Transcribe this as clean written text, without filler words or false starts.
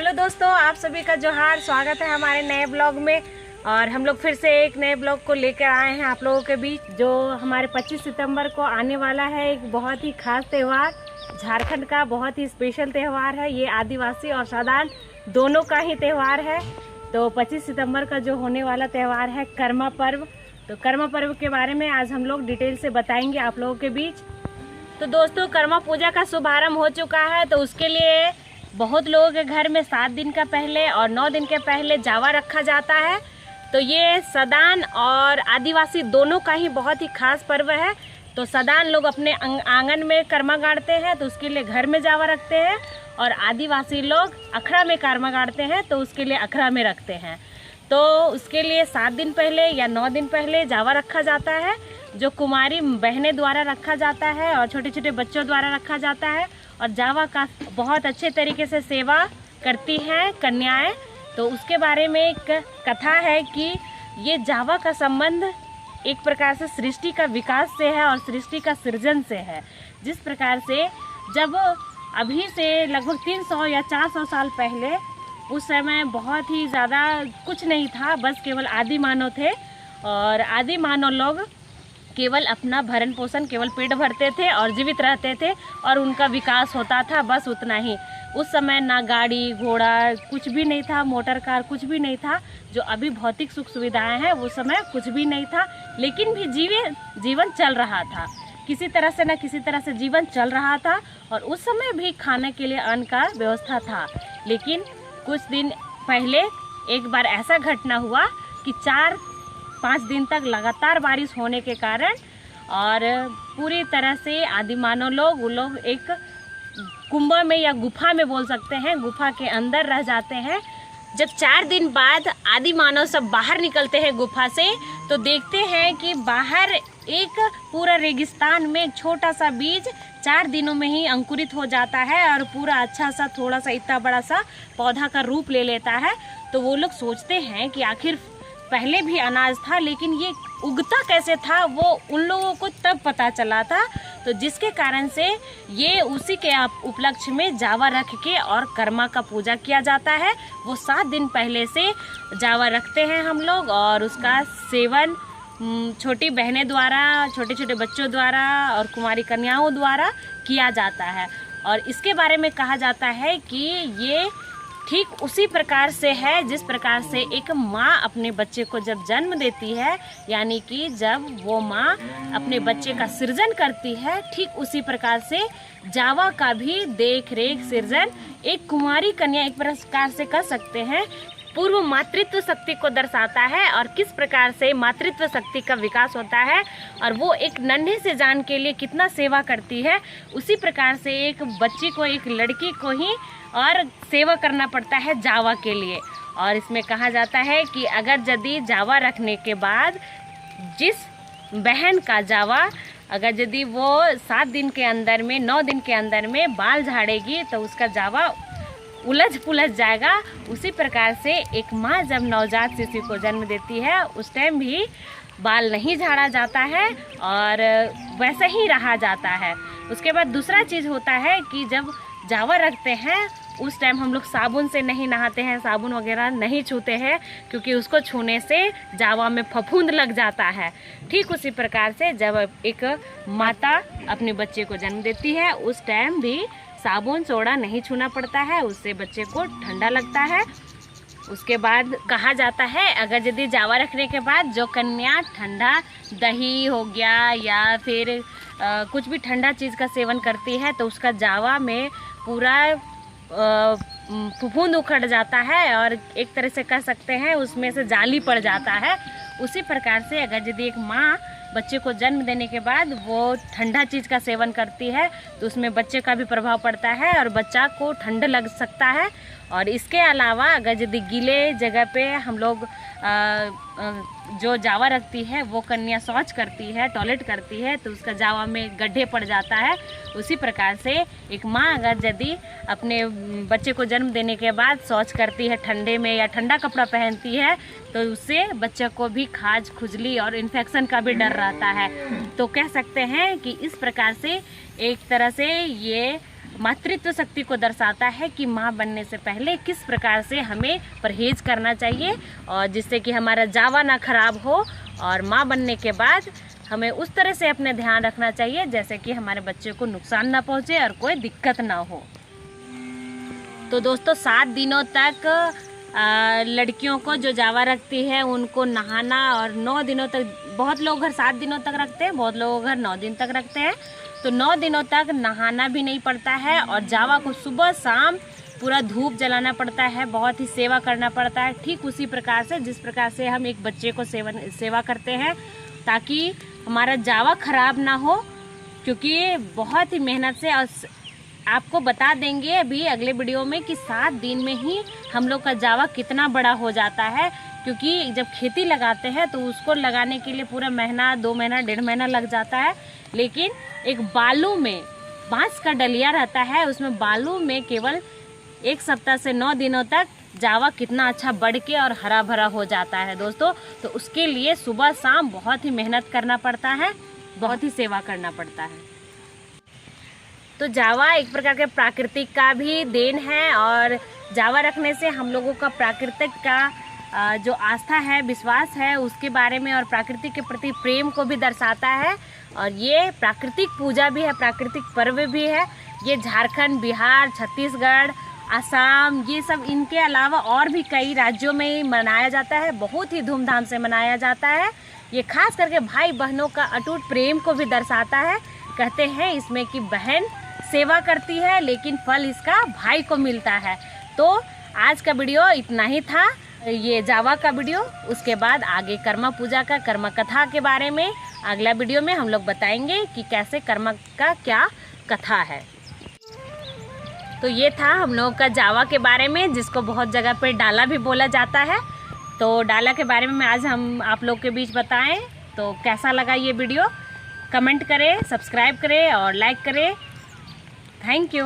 Hello दोस्तों, आप सभी का जोहार। स्वागत है हमारे नए ब्लॉग में। और हम लोग फिर से एक नए ब्लॉग को लेकर आए हैं आप लोगों के बीच, जो हमारे 25 सितंबर को आने वाला है। एक बहुत ही खास त्यौहार, झारखंड का बहुत ही स्पेशल त्यौहार है। ये आदिवासी और साधारण दोनों का ही त्यौहार है। तो 25 सितंबर का जो होने वाला त्यौहार है कर्मा पर्व, तो कर्मा पर्व के बारे में आज हम लोग डिटेल से बताएंगे आप लोगों के बीच। तो दोस्तों, कर्मा पूजा का शुभारंभ हो चुका है। तो उसके लिए बहुत लोगों के घर में 7 दिन का पहले और 9 दिन के पहले जावा रखा जाता है। तो ये सदान और आदिवासी दोनों का ही बहुत ही खास पर्व है। तो सदान लोग अपने आंगन में कर्मा गाड़ते हैं, तो उसके लिए घर में जावा रखते हैं। और आदिवासी लोग अखड़ा में कर्मा गाड़ते हैं, तो उसके लिए अखड़ा में रखते हैं। तो उसके लिए 7 दिन पहले या 9 दिन पहले जावा रखा जाता है, जो कुमारी बहनें द्वारा रखा जाता है और छोटे छोटे बच्चों द्वारा रखा जाता है। और जावा का बहुत अच्छे तरीके से सेवा करती हैं कन्याएं। तो उसके बारे में एक कथा है कि ये जावा का संबंध एक प्रकार से सृष्टि का विकास से है और सृष्टि का सृजन से है। जिस प्रकार से जब अभी से लगभग 300 या 400 साल पहले, उस समय बहुत ही ज़्यादा कुछ नहीं था, बस केवल आदि मानव थे। और आदि मानव लोग केवल अपना भरण पोषण, केवल पेट भरते थे और जीवित रहते थे और उनका विकास होता था, बस उतना ही। उस समय ना गाड़ी घोड़ा कुछ भी नहीं था, मोटर कार कुछ भी नहीं था। जो अभी भौतिक सुख सुविधाएं हैं, वो समय कुछ भी नहीं था। लेकिन भी जीवन चल रहा था, किसी तरह से ना किसी तरह से जीवन चल रहा था। और उस समय भी खाने के लिए अन्न का व्यवस्था था। लेकिन कुछ दिन पहले एक बार ऐसा घटना हुआ कि 4-5 दिन तक लगातार बारिश होने के कारण और पूरी तरह से आदि मानव लोग, वो लोग एक कुंभ में या गुफा में बोल सकते हैं, गुफा के अंदर रह जाते हैं। जब 4 दिन बाद आदि मानव सब बाहर निकलते हैं गुफा से, तो देखते हैं कि बाहर एक पूरा रेगिस्तान में एक छोटा सा बीज 4 दिनों में ही अंकुरित हो जाता है और पूरा अच्छा सा थोड़ा सा इतना बड़ा सा पौधा का रूप ले लेता है। तो वो लोग सोचते हैं कि आखिर पहले भी अनाज था, लेकिन ये उगता कैसे था, वो उन लोगों को तब पता चला था। तो जिसके कारण से ये उसी के उपलक्ष्य में जावा रख के और कर्मा का पूजा किया जाता है। वो 7 दिन पहले से जावा रखते हैं हम लोग और उसका सेवन छोटी बहनें द्वारा, छोटे छोटे बच्चों द्वारा और कुमारी कन्याओं द्वारा किया जाता है। और इसके बारे में कहा जाता है कि ये ठीक उसी प्रकार से है जिस प्रकार से एक माँ अपने बच्चे को जब जन्म देती है, यानी कि जब वो माँ अपने बच्चे का सृजन करती है, ठीक उसी प्रकार से जावा का भी देख रेख सृजन एक कुमारी कन्या एक प्रकार से कर सकते हैं। पूर्व मातृत्व शक्ति को दर्शाता है और किस प्रकार से मातृत्व शक्ति का विकास होता है और वो एक नन्हे से जान के लिए कितना सेवा करती है। उसी प्रकार से एक बच्ची को, एक लड़की को ही और सेवा करना पड़ता है जावा के लिए। और इसमें कहा जाता है कि अगर यदि जावा रखने के बाद जिस बहन का जावा, अगर यदि वो 7 दिन के अंदर में, 9 दिन के अंदर में बाल झाड़ेगी, तो उसका जावा उलझ पुलझ जाएगा। उसी प्रकार से एक माँ जब नवजात शिशु को जन्म देती है, उस टाइम भी बाल नहीं झाड़ा जाता है और वैसे ही रहा जाता है। उसके बाद दूसरा चीज़ होता है कि जब जावा रखते हैं, उस टाइम हम लोग साबुन से नहीं नहाते हैं, साबुन वगैरह नहीं छूते हैं, क्योंकि उसको छूने से जावा में फफूंद लग जाता है। ठीक उसी प्रकार से जब एक माता अपने बच्चे को जन्म देती है, उस टाइम भी साबुन सोडा नहीं छूना पड़ता है, उससे बच्चे को ठंडा लगता है। उसके बाद कहा जाता है, अगर यदि जावा रखने के बाद जो कन्या ठंडा दही हो गया या फिर कुछ भी ठंडा चीज़ का सेवन करती है, तो उसका जावा में पूरा फफूंद उखड़ जाता है और एक तरह से कह सकते हैं उसमें से जाली पड़ जाता है। उसी प्रकार से अगर यदि एक माँ बच्चे को जन्म देने के बाद वो ठंडा चीज़ का सेवन करती है, तो उसमें बच्चे का भी प्रभाव पड़ता है और बच्चा को ठंड लग सकता है। और इसके अलावा अगर यदि गीले जगह पे हम लोग जो जावा रखती है, वो कन्या शौच करती है, टॉयलेट करती है, तो उसका जावा में गड्ढे पड़ जाता है। उसी प्रकार से एक माँ अगर यदि अपने बच्चे को जन्म देने के बाद शौच करती है ठंडे में या ठंडा कपड़ा पहनती है, तो उससे बच्चे को भी खाज, खुजली और इन्फेक्शन का भी डर रहता है। तो कह सकते हैं कि इस प्रकार से एक तरह से ये मातृत्व शक्ति को दर्शाता है कि माँ बनने से पहले किस प्रकार से हमें परहेज करना चाहिए और जिससे कि हमारा जावा ना खराब हो, और माँ बनने के बाद हमें उस तरह से अपने ध्यान रखना चाहिए जैसे कि हमारे बच्चे को नुकसान ना पहुँचे और कोई दिक्कत ना हो। तो दोस्तों 7 दिनों तक लड़कियों को जो जावा रखती है उनको नहाना, और 9 दिनों तक, बहुत लोग घर 7 दिनों तक रखते हैं, बहुत लोग घर 9 दिन तक रखते हैं। तो 9 दिनों तक नहाना भी नहीं पड़ता है और जावा को सुबह शाम पूरा धूप जलाना पड़ता है, बहुत ही सेवा करना पड़ता है। ठीक उसी प्रकार से जिस प्रकार से हम एक बच्चे को सेवा करते हैं ताकि हमारा जावा खराब ना हो, क्योंकि बहुत ही मेहनत से, और आपको बता देंगे अभी अगले वीडियो में कि 7 दिन में ही हम लोग का जावा कितना बड़ा हो जाता है। क्योंकि जब खेती लगाते हैं तो उसको लगाने के लिए पूरा महीना, 2 महीना, 1.5 महीना लग जाता है, लेकिन एक बालू में बांस का डलिया रहता है, उसमें बालू में केवल 1 सप्ताह से 9 दिनों तक जावा कितना अच्छा बढ़ के और हरा भरा हो जाता है दोस्तों। तो उसके लिए सुबह शाम बहुत ही मेहनत करना पड़ता है, बहुत ही सेवा करना पड़ता है। तो जावा एक प्रकार के प्राकृतिक का भी देन है, और जावा रखने से हम लोगों का प्राकृतिक का जो आस्था है, विश्वास है उसके बारे में और प्राकृतिक के प्रति प्रेम को भी दर्शाता है। और ये प्राकृतिक पूजा भी है, प्राकृतिक पर्व भी है। ये झारखंड, बिहार, छत्तीसगढ़, असम, ये सब, इनके अलावा और भी कई राज्यों में मनाया जाता है, बहुत ही धूमधाम से मनाया जाता है। ये खास करके भाई बहनों का अटूट प्रेम को भी दर्शाता है। कहते हैं इसमें कि बहन सेवा करती है लेकिन फल इसका भाई को मिलता है। तो आज का वीडियो इतना ही था, ये जावा का वीडियो। उसके बाद आगे कर्मा पूजा का, कर्मा कथा के बारे में अगला वीडियो में हम लोग बताएंगे कि कैसे कर्मा का क्या कथा है। तो ये था हम लोगों का जावा के बारे में, जिसको बहुत जगह पे डाला भी बोला जाता है। तो डाला के बारे में आज हम आप लोग के बीच बताएं। तो कैसा लगा ये वीडियो, कमेंट करें, सब्सक्राइब करें और लाइक करें। Thank you.